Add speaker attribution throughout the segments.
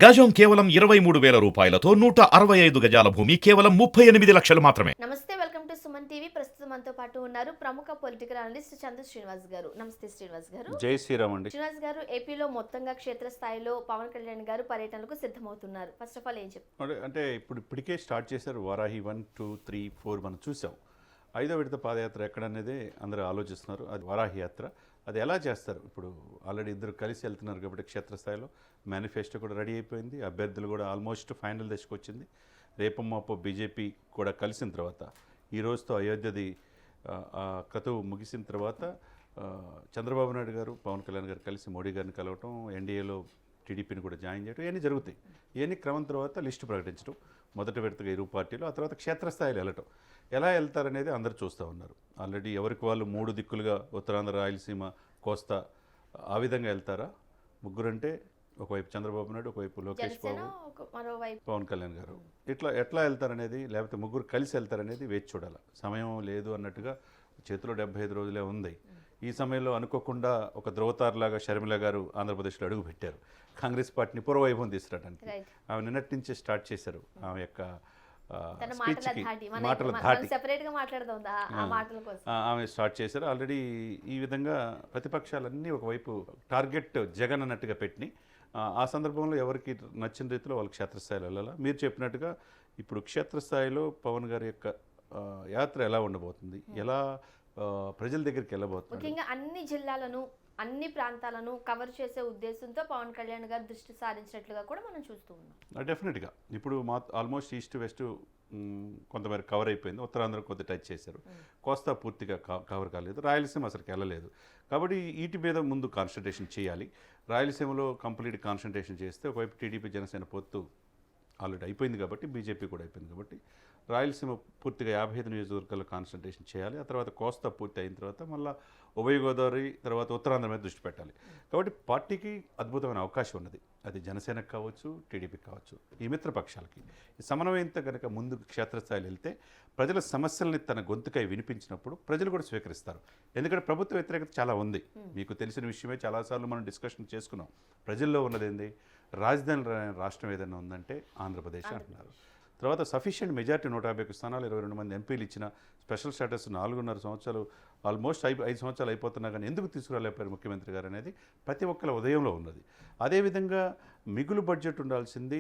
Speaker 1: గజం కేవలం 23,000 రూపాయలతో 165 గజాల భూమి కేవలం 38 లక్షలు మాత్రమే.
Speaker 2: నమస్తే, వెల్కమ్ టు సుమన్ టీవీ. ప్రస్తుతం మనతో పాటు ఉన్నారు ప్రముఖ పొలిటికల్ అనలిస్ట్ చంద్ర శ్రీనివాస్ గారు. నమస్తే శ్రీనివాస్ గారు.
Speaker 3: జై శ్రీరామ్ అండి.
Speaker 2: శ్రీనివాస్ గారు, ఏపీలో మొత్తంగా క్షేత్రస్థాయిలో పవన్ కళ్యాణ్ గారు పర్యటనకు సిద్ధమవుతున్నారు. ఫస్ట్ ఆఫ్ ఆల్ ఏం చెప్తారు?
Speaker 3: అంటే ఇప్పటికే స్టార్ట్ చేశారు. వారాహి 1, 2, 3, 4 మనం చూసాం. 5వ విడత పాదయాత్ర ఎక్కడనేది అందరూ ఆలోచిస్తున్నారు. అది వారాహి యాత్ర. అది ఎలా చేస్తారు? ఇప్పుడు ఆల్రెడీ ఇద్దరు కలిసి వెళ్తున్నారు కాబట్టి క్షేత్రస్థాయిలో మేనిఫెస్టో కూడా రెడీ అయిపోయింది. అభ్యర్థులు కూడా ఆల్మోస్ట్ ఫైనల్ దశకు వచ్చింది. రేపు మాపో బీజేపీ కూడా కలిసిన తర్వాత ఈ రోజుతో అయోధ్యది కథవు ముగిసిన తర్వాత చంద్రబాబు నాయుడు గారు పవన్ కళ్యాణ్ గారు కలిసి మోడీ గారిని కలవటం, ఎన్డీఏలో టీడీపీని కూడా జాయిన్ చేయడం, ఇవన్నీ జరుగుతాయి. ఇవన్నీ క్రమం తర్వాత లిస్టు ప్రకటించడం, మొదటి విడతగా ఇరు పార్టీలు, ఆ తర్వాత క్షేత్రస్థాయిలో వెళ్ళటం. ఎలా వెళ్తారనేది అందరూ చూస్తూ ఉన్నారు. ఆల్రెడీ ఎవరికి వాళ్ళు 3 దిక్కులుగా ఉత్తరాంధ్ర, రాయలసీమ, కోస్తా ఆ విధంగా వెళ్తారా? ముగ్గురంటే ఒకవైపు చంద్రబాబు నాయుడు, ఒకవైపు లోకేష్ బాబు, పవన్ కళ్యాణ్ గారు. ఎట్లా వెళ్తారనేది, లేకపోతే ముగ్గురు కలిసి వెళ్తారనేది వేచి చూడాలి. సమయం లేదు అన్నట్టుగా చేతిలో 75 రోజులే ఉంది. ఈ సమయంలో అనుకోకుండా ఒక ధ్రువతారలాగా షర్మిల గారు ఆంధ్రప్రదేశ్లో అడుగు పెట్టారు. కాంగ్రెస్ పార్టీని పూర్వవైభవం తీసుకురావడానికి ఆమె నిన్నటి నుంచే స్టార్ట్ చేశారు. ఆమె యొక్క మాటల ధాటి ఆమె స్టార్ట్ చేశారు. ఆల్రెడీ ఈ విధంగా ప్రతిపక్షాలన్నీ ఒకవైపు టార్గెట్ జగన్ అన్నట్టుగా పెట్టి ఆ సందర్భంలో ఎవరికి నచ్చిన రీతిలో వాళ్ళకి క్షేత్రస్థాయిలో వెళ్ళాలా. మీరు చెప్పినట్టుగా ఇప్పుడు క్షేత్రస్థాయిలో పవన్ గారి యొక్క యాత్ర ఎలా ఉండబోతుంది, ఎలా ప్రజల దగ్గరికి వెళ్ళబోతుంది,
Speaker 2: ముఖ్యంగా అన్ని జిల్లాలను, అన్ని ప్రాంతాలను కవర్ చేసే ఉద్దేశంతో పవన్ కళ్యాణ్ గారు దృష్టి సారించినట్లుగా కూడా మనం చూస్తూ ఉన్నాం.
Speaker 3: డెఫినెట్గా ఇప్పుడు ఆల్మోస్ట్ ఈస్ట్ వెస్ట్ కొంతమేర కవర్ అయిపోయింది. ఉత్తరాంధ్ర కొద్ది టచ్ చేశారు. కోస్తా పూర్తిగా కవర్ కాలేదు. రాయలసీమ అసలుకి వెళ్ళలేదు. కాబట్టి వీటి మీద ముందు కాన్సన్ట్రేషన్ చేయాలి. రాయలసీమలో కంప్లీట్ కాన్సన్ట్రేషన్ చేస్తే ఒకవైపు టీడీపీ జనసేన పొత్తు ఆల్రెడీ అయిపోయింది కాబట్టి, బీజేపీ కూడా అయిపోయింది కాబట్టి, రాయలసీమ పూర్తిగా 55 నియోజకవర్గాల్లో కాన్సన్ట్రేషన్ చేయాలి. ఆ తర్వాత కోస్తా పూర్తి అయిన తర్వాత మళ్ళీ ఉభయ గోదావరి, తర్వాత ఉత్తరాంధ్ర మీద దృష్టి పెట్టాలి. కాబట్టి పార్టీకి అద్భుతమైన అవకాశం ఉన్నది. అది జనసేనకు కావచ్చు, టీడీపీకి కావచ్చు, ఈ మిత్రపక్షాలకి. ఈ సమన్వయంతో కనుక ముందు క్షేత్రస్థాయిలో వెళ్తే ప్రజల సమస్యల్ని తన గొంతుకై వినిపించినప్పుడు ప్రజలు కూడా స్వీకరిస్తారు. ఎందుకంటే ప్రభుత్వ వ్యతిరేకత చాలా ఉంది. మీకు తెలిసిన విషయమే, చాలాసార్లు మనం డిస్కషన్ చేసుకున్నాం. ప్రజల్లో ఉన్నదేంది? రాజధాని రాష్ట్రం ఏదైనా ఉందంటే ఆంధ్రప్రదేశ్ అంటున్నారు. తర్వాత సఫిషియెంట్ మెజార్టీ 150 స్థానాలు, 22 మంది ఎంపీలు ఇచ్చిన స్పెషల్ స్టేటస్ 4.5 సంవత్సరాలు, ఆల్మోస్ట్ 5 సంవత్సరాలు అయిపోతున్నా కానీ ఎందుకు తీసుకురాలేపారు ముఖ్యమంత్రి గారు అనేది ప్రతి ఒక్కరి ఉదయంలో ఉన్నది. అదేవిధంగా మిగులు బడ్జెట్ ఉండాల్సింది.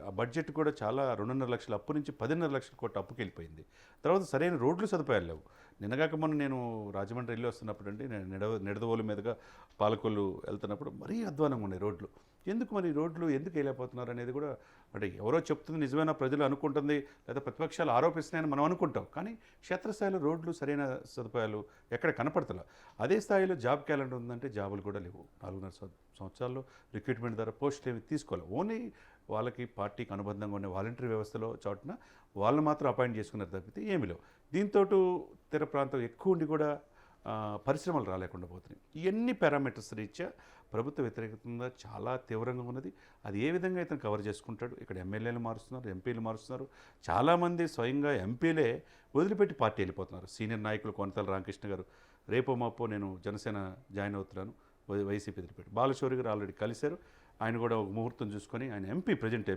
Speaker 3: ఆ బడ్జెట్ కూడా చాలా 2.5 లక్షల అప్పు నుంచి 10.5 లక్షల కోట్ల అప్పుకి వెళ్ళిపోయింది. తర్వాత సరైన రోడ్లు సదుపాయాలు లేవు. నిన్నగాక మొన్న నేను రాజమండ్రి వెళ్ళి వస్తున్నప్పుడు అండి, నేను నిడదవోలు మీదుగా పాలకొల్లు వెళ్తున్నప్పుడు మరీ అధ్వానంగా ఉన్నాయి రోడ్లు. ఎందుకు మరి రోడ్లు ఎందుకు వెళ్ళిపోతున్నారు అనేది కూడా, అంటే ఎవరో చెప్తుంది నిజమైన ప్రజలు అనుకుంటుంది, లేదా ప్రతిపక్షాలు ఆరోపిస్తున్నాయని మనం అనుకుంటాం. కానీ క్షేత్రస్థాయిలో రోడ్లు, సరైన సదుపాయాలు ఎక్కడ కనపడతలా. అదే స్థాయిలో జాబ్ క్యాలెండర్ ఉందంటే జాబులు కూడా లేవు. 4.5 సంవత్సరాల్లో రిక్రూట్మెంట్ ద్వారా పోస్టులు ఏమి తీసుకోవాలి. ఓన్లీ వాళ్ళకి పార్టీకి అనుబంధంగా ఉన్న వాలంటరీ వ్యవస్థలో చోటున వాళ్ళు మాత్రం అపాయింట్ చేసుకున్నారు తప్పితే ఏమీ లేవు. దీంతో తీర ప్రాంతం ఎక్కువ ఉండి కూడా పరిశ్రమలు రాలేకుండా పోతున్నాయి. ఇవన్నీ పారామీటర్స్ రీత్యా ప్రభుత్వ వ్యతిరేకత చాలా తీవ్రంగా ఉన్నది. అది ఏ విధంగా అయితే కవర్ చేసుకుంటాడు. ఇక్కడ ఎమ్మెల్యేలు మారుస్తున్నారు, ఎంపీలు మారుస్తున్నారు. చాలామంది స్వయంగా ఎంపీలే వదిలిపెట్టి పార్టీ వెళ్ళిపోతున్నారు. సీనియర్ నాయకులు కొనతల రామకృష్ణ గారు రేపో మాపో నేను జనసేన జాయిన్ అవుతున్నాను, వైసీపీ వదిలిపెట్టి. బాలశౌరి గారు ఆల్రెడీ కలిశారు. ఆయన కూడా ఒక ముహూర్తం చూసుకొని, ఆయన ఎంపీ, ప్రజెంట్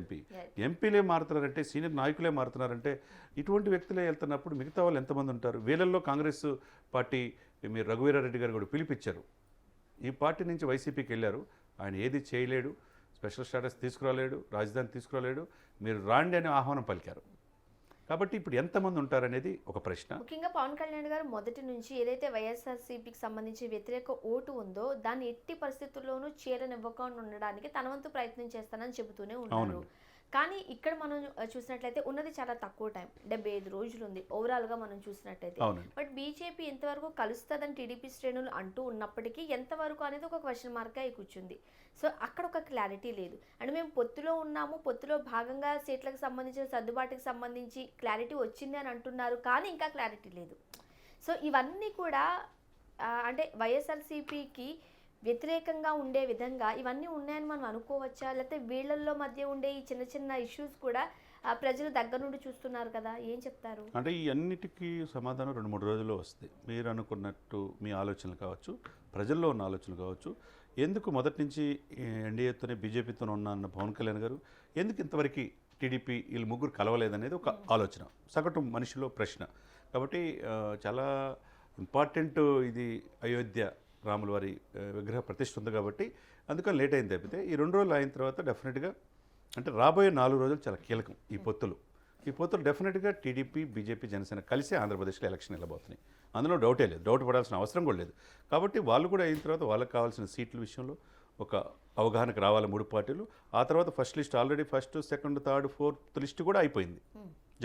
Speaker 3: ఎంపీలే మారుతున్నారంటే, సీనియర్ నాయకులే మారుతున్నారంటే, ఇటువంటి వ్యక్తులే వెళ్తున్నప్పుడు మిగతా వాళ్ళు ఎంతమంది ఉంటారు? వీళ్ళల్లో కాంగ్రెస్ పార్టీ, మీరు రఘువీరారెడ్డి గారు కూడా పిలిపించారు. ఈ పార్టీ నుంచి వైసీపీకి వెళ్ళారు. ఆయన ఏది చేయలేడు, స్పెషల్ స్టేటస్ తీసుకురాలేడు, రాజధాని తీసుకురాలేడు. మీరు రాండి అని ఆహ్వానం పలికారు. కాబట్టి ఇప్పుడు ఎంతమంది ఉంటారనేది ఒక ప్రశ్న.
Speaker 2: ముఖ్యంగా పవన్ కళ్యాణ్ గారు మొదటి నుంచి ఏదైతే వైఎస్ఆర్సీపీకి సంబంధించి వ్యతిరేక ఓటు ఉందో దాన్ని ఎట్టి పరిస్థితుల్లోనూ చీరనివ్వకుండా ఉండడానికి తన వంతు ప్రయత్నం చేస్తానని చెబుతూనే ఉన్నారు. కానీ ఇక్కడ మనం చూసినట్లయితే ఉన్నది చాలా తక్కువ టైం, 75 రోజులు ఉంది ఓవరాల్గా మనం చూసినట్లయితే. బట్ బీజేపీ ఎంతవరకు కలుస్తుందని టీడీపీ శ్రేణులు అంటూ ఉన్నప్పటికీ ఎంతవరకు అనేది ఒక క్వశ్చన్ మార్క్గా కూర్చుంది. సో అక్కడ ఒక క్లారిటీ లేదు. అండ్ మేము పొత్తులో ఉన్నాము, పొత్తులో భాగంగా సీట్లకు సంబంధించిన సర్దుబాటుకి సంబంధించి క్లారిటీ వచ్చింది అని అంటున్నారు, కానీ ఇంకా క్లారిటీ లేదు. సో ఇవన్నీ కూడా అంటే వైఎస్ఆర్సీపీకి వ్యతిరేకంగా ఉండే విధంగా ఇవన్నీ ఉన్నాయని మనం అనుకోవచ్చా? లేకపోతే వీళ్ళల్లో మధ్య ఉండే ఈ చిన్న చిన్న ఇష్యూస్ కూడా ప్రజలు దగ్గర నుండి చూస్తున్నారు కదా, ఏం చెప్తారు?
Speaker 3: అంటే ఈ అన్నిటికీ సమాధానం 2-3 రోజుల్లో వస్తుంది. మీరు అనుకున్నట్టు మీ ఆలోచనలు కావచ్చు, ప్రజల్లో ఉన్న ఆలోచనలు కావచ్చు, ఎందుకు మొదటి నుంచి ఎన్డీఏతోనే బీజేపీతోనే ఉన్న అన్న పవన్ కళ్యాణ్ గారు ఎందుకు ఇంతవరకు టీడీపీ వీళ్ళు ముగ్గురు కలవలేదనేది ఒక ఆలోచన, సగటు మనిషిలో ప్రశ్న. కాబట్టి చాలా ఇంపార్టెంట్ ఇది అయోధ్య రాముల వారి విగ్రహ ప్రతిష్ఠ ఉంది కాబట్టి అందుకని లేట్ అయింది తప్పితే ఈ 2 రోజులు అయిన తర్వాత డెఫినెట్గా అంటే రాబోయే 4 రోజులు చాలా కీలకం. ఈ పొత్తులు డెఫినెట్గా టీడీపీ బీజేపీ జనసేన కలిసి ఆంధ్రప్రదేశ్లో ఎలక్షన్ వెళ్ళబోతున్నాయి, అందులో డౌటే లేదు, డౌట్ పడాల్సిన అవసరం కూడా లేదు. కాబట్టి వాళ్ళు కూడా అయిన తర్వాత వాళ్ళకి కావాల్సిన సీట్ల విషయంలో ఒక అవగాహనకు రావాలి 3 పార్టీలు. ఆ తర్వాత first list already first second third fourth list కూడా అయిపోయింది.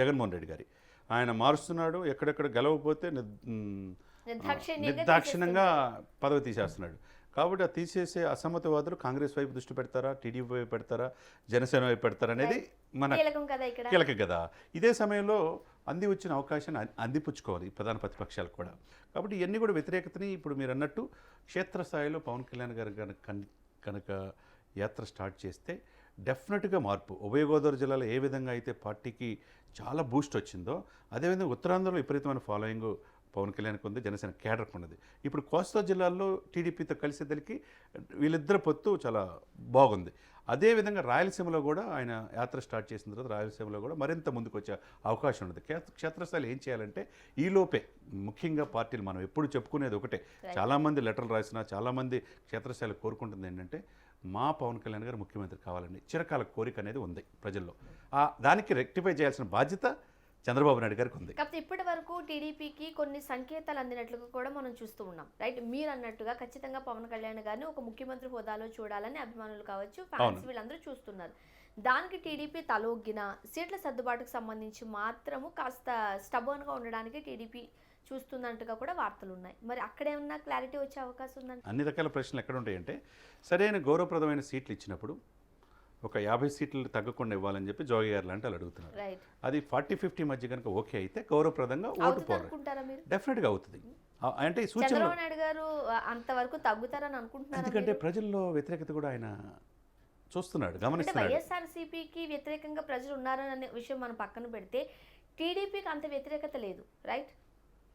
Speaker 3: జగన్మోహన్ రెడ్డి గారి ఆయన మారుస్తున్నాడు, ఎక్కడెక్కడ గెలవకపోతే నిర్దాక్షిణ్యంగా పదవి తీసేస్తున్నాడు. కాబట్టి ఆ తీసేసే అసమ్మతివాదులు కాంగ్రెస్ వైపు దృష్టి పెడతారా, టీడీపీ వైపు పెడతారా, జనసేన వైపు పెడతారా అనేది మన కీలకం కదా. ఇదే సమయంలో వచ్చిన అవకాశాన్ని అందిపుచ్చుకోవాలి ఈ ప్రధాన ప్రతిపక్షాలకు కూడా. కాబట్టి ఇవన్నీ కూడా వ్యతిరేకతని ఇప్పుడు మీరు అన్నట్టు క్షేత్రస్థాయిలో పవన్ కళ్యాణ్ గారు కనుక యాత్ర స్టార్ట్ చేస్తే డెఫినెట్గా మార్పు. ఉభయ గోదావరి జిల్లాలో ఏ విధంగా అయితే పార్టీకి చాలా బూస్ట్ వచ్చిందో అదేవిధంగా ఉత్తరాంధ్రలో విపరీతమైన ఫాలోయింగ్ పవన్ కళ్యాణ్కి ఉంది, జనసేన కేడర్కి ఉన్నది. ఇప్పుడు కోస్తా జిల్లాల్లో టీడీపీతో కలిసేదలికి వీళ్ళిద్దరు పొత్తు చాలా బాగుంది. అదేవిధంగా రాయలసీమలో కూడా ఆయన యాత్ర స్టార్ట్ చేసిన తర్వాత రాయలసీమలో కూడా మరింత ముందుకు వచ్చే అవకాశం ఉంది. క్షేత్రస్థాయిలో ఏం చేయాలంటే ఈలోపే ముఖ్యంగా పార్టీలు మనం ఎప్పుడు చెప్పుకునేది ఒకటే, చాలామంది లెటర్లు రాసినా చాలామంది క్షేత్రస్థాయిలో కోరుకుంటుంది ఏంటంటే మా పవన్ కళ్యాణ్ గారు ముఖ్యమంత్రి కావాలని చిరకాల కోరిక అనేది ఉంది ప్రజల్లో. దానికి రెక్టిఫై చేయాల్సిన బాధ్యత చంద్రబాబు నాయుడు గారికి ఉంది.
Speaker 2: కాకపోతే ఇప్పటి వరకు టీడీపీకి కొన్ని సంకేతాలు అందినట్లుగా కూడా మనం చూస్తూ ఉన్నాం, రైట్? మీరు అన్నట్టుగా ఖచ్చితంగా పవన్ కళ్యాణ్ గారిని ఒక ముఖ్యమంత్రి హోదాలో చూడాలని అభిమానులు కావచ్చు, ఫ్యాన్స్ వీళ్ళందరూ చూస్తున్నారు. దానికి టీడీపీ తలొగ్గిన సీట్ల సర్దుబాటుకు సంబంధించి మాత్రము కాస్త స్టబర్న్గా ఉండడానికి టీడీపీ చూస్తున్నట్టుగా కూడా వార్తలు ఉన్నాయి. మరి అక్కడేమన్నా క్లారిటీ వచ్చే అవకాశం ఉందంటే?
Speaker 3: అన్ని రకాల ప్రశ్నలు ఎక్కడ ఉంటాయంటే సరైన గౌరవప్రదమైన సీట్లు ఇచ్చినప్పుడు ఒక 50 సీట్లు తగ్గకుండా ఇవ్వాలని చెప్పి జోగి గారు లాంటి వాళ్ళు అడుగుతున్నారు. అది 40-50 మధ్య కనుక ఓకే అయితే గౌరవప్రదంగా ఓటు పోవాలి, డెఫినెట్గా అవుతుంది. అంటే సూచన
Speaker 2: గారు అంతవరకు తగ్గుతారని అనుకుంటున్నారు.
Speaker 3: ఎందుకంటే ప్రజల్లో వ్యతిరేకత కూడా ఆయన చూస్తున్నాడు, గమనిస్తున్నాడు.
Speaker 2: వైఎస్ఆర్సీపీకి వ్యతిరేకంగా ప్రజలు ఉన్నారనే విషయం మనం పక్కన పెడితే టీడీపీకి అంత వ్యతిరేకత లేదు, రైట్?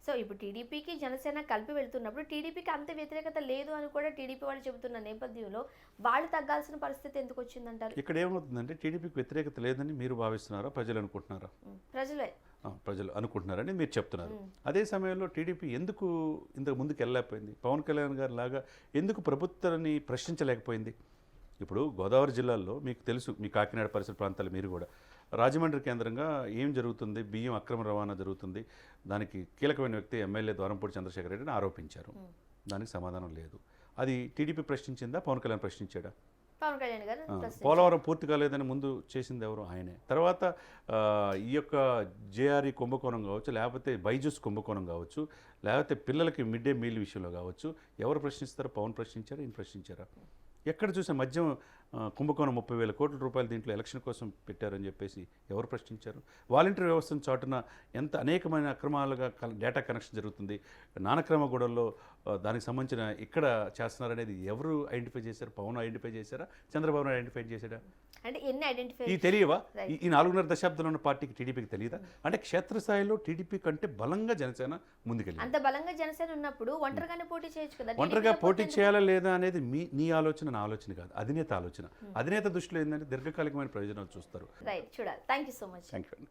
Speaker 2: సో ఇప్పుడు టీడీపీకి జనసేన కలిపి వెళ్తున్నప్పుడు టీడీపీకి అంత వ్యతిరేకత లేదు అని కూడా టీడీపీ వాళ్ళు చెబుతున్న నేపథ్యంలో వాళ్ళు తగ్గాల్సిన పరిస్థితి ఎందుకు వచ్చిందంటారు?
Speaker 3: ఇక్కడ ఏమవుతుందంటే టీడీపీకి వ్యతిరేకత లేదని మీరు భావిస్తున్నారా, ప్రజలు అనుకుంటున్నారా? ప్రజలు అనుకుంటున్నారని మీరు చెప్తున్నారు. అదే సమయంలో టీడీపీ ఎందుకు ఇంతకు ముందుకు వెళ్ళలేకపోయింది? పవన్ కళ్యాణ్ గారి లాగా ఎందుకు ప్రభుత్వాన్ని ప్రశ్నించలేకపోయింది? ఇప్పుడు గోదావరి జిల్లాల్లో మీకు తెలుసు, మీ కాకినాడ పరిసర ప్రాంతాలు మీరు కూడా, రాజమండ్రి కేంద్రంగా ఏం జరుగుతుంది, బియ్యం అక్రమ రవాణా జరుగుతుంది, దానికి కీలకమైన వ్యక్తి ఎమ్మెల్యే ద్వారంపూడి చంద్రశేఖర్ రెడ్డిని ఆరోపించారు. దానికి సమాధానం లేదు. అది టీడీపీ ప్రశ్నించిందా, పవన్ కళ్యాణ్ ప్రశ్నించాడా? పోలవరం పూర్తి కాలేదని ముందు చేసింది ఎవరు? ఆయనే. తర్వాత ఈ యొక్క జేఆర్ఈ కుంభకోణం కావచ్చు, లేకపోతే బైజూస్ కుంభకోణం కావచ్చు, లేకపోతే పిల్లలకి మిడ్ డే మీల్ విషయంలో కావచ్చు, ఎవరు ప్రశ్నిస్తారో? పవన్ ప్రశ్నించారా, ఈయన ప్రశ్నించారా? ఎక్కడ చూసే మద్యం కుంభకోణం 30,000 కోట్ల రూపాయలు దీంట్లో ఎలక్షన్ కోసం పెట్టారని చెప్పేసి ఎవరు ప్రశ్నించారు? వాలంటీర్ వ్యవస్థను చాటున ఎంత అనేకమైన అక్రమాలుగా డేటా కనెక్షన్ జరుగుతుంది, నానక్రమగూడల్లో దానికి సంబంధించిన ఇక్కడ చేస్తున్నారనేది ఎవరు ఐడెంటిఫై చేశారు? పవన్ ఐడెంటిఫై చేశారా, చంద్రబాబు నాయుడు ఐడెంటిఫై చేశాడా? ఈ తెలియవా? ఈ 4.5 దశాబ్దంలో ఉన్న పార్టీకి టీడీపీకి తెలియదా? అంటే క్షేత్రస్థాయిలో టీడీపీ కంటే బలంగా జనసేన ముందుకెళ్ళింది.
Speaker 2: అంత బలంగా జనసేన ఉన్నప్పుడు ఒంటరిగానే పోటీ చేయొచ్చు కదా.
Speaker 3: ఒంటరిగా పోటీ చేయాలా లేదా అనేది నీ ఆలోచన, నా ఆలోచన కాదు, అధినేత ఆలోచన. అధినేత దృష్టిలో ఏంటంటే దీర్ఘకాలికమైన ప్రయోజనాలు చూస్తారు.
Speaker 2: రైట్, చూడాలి. Thank you so much.
Speaker 3: Thank you.